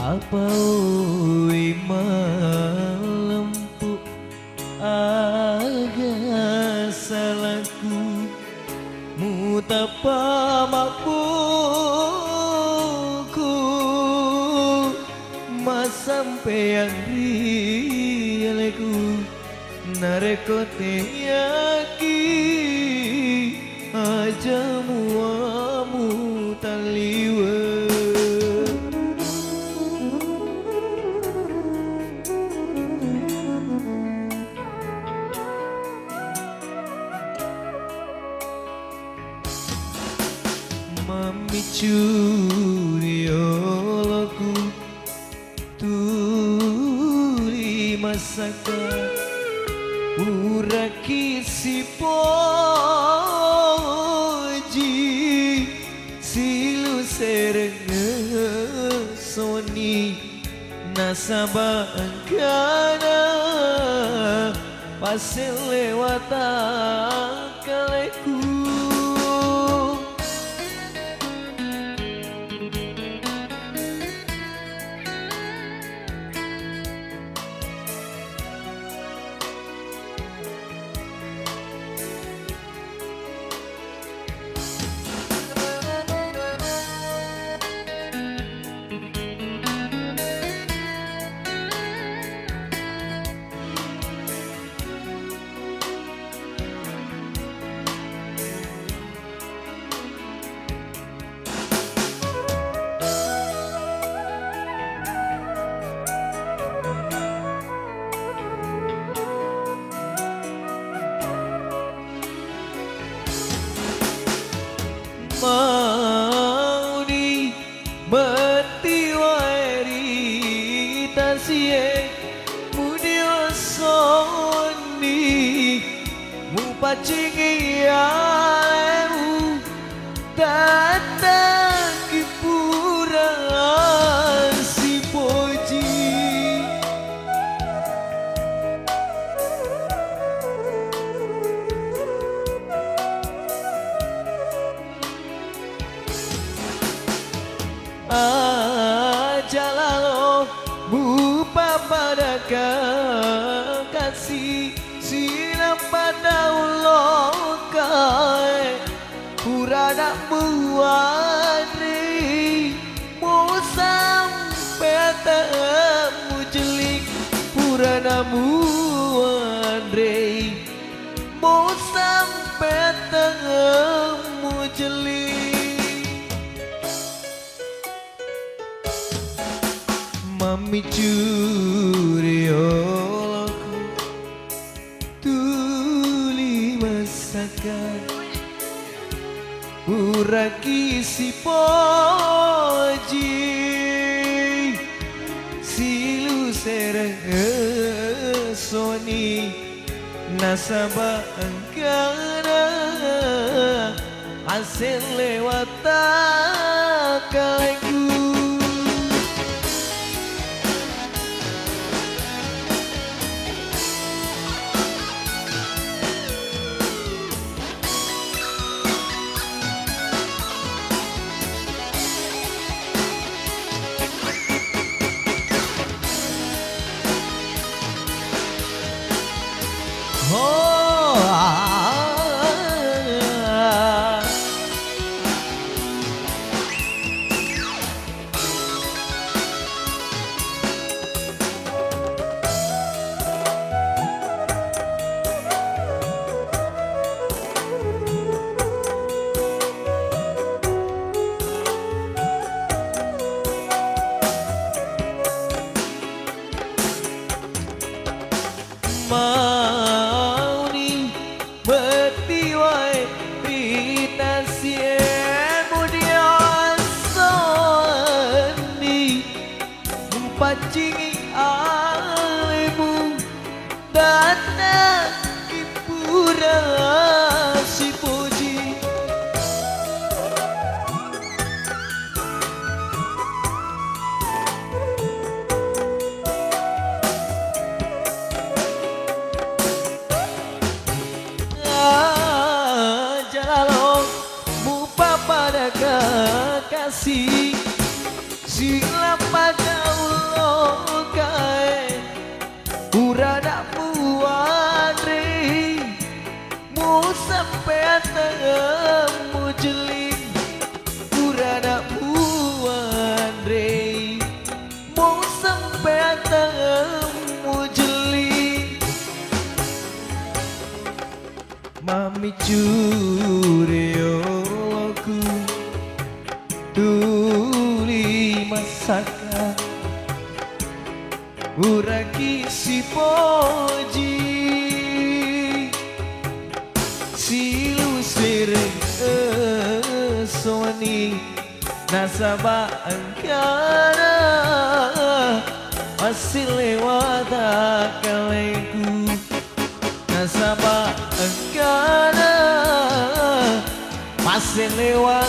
apa malampu agak salahku mutapa mampuku mas sampai yang rileku narekote yaki aja muamu taliwe mamicu rioloku turi masaka uraki si poji silu serenge soni nasaba angkana pasel lewat kaleku mau di betiwari tasie mudio soni mu pacingi alemu datang kipura si poji ajalalo bupa pada kekasih silam pada ulokai purana muadri mau sampai temu jelik purana muadri mau sampai temu jelik mamicu rioloku tuli masakan uraki si poji silu serenge soni nasaba angkana hasil lewat kaleku mau ni betiwai ritasie mudia soni pacingi alemu dana kipura si puji pada kekasih sila pada kae urana puandre mu sampai temu jeling urana puandre mu sampai temu jeling mami curioloku tuli masakan uraki si poji silusir soni nasaba angkara masih lewat akaleku nasaba angkara masih lewat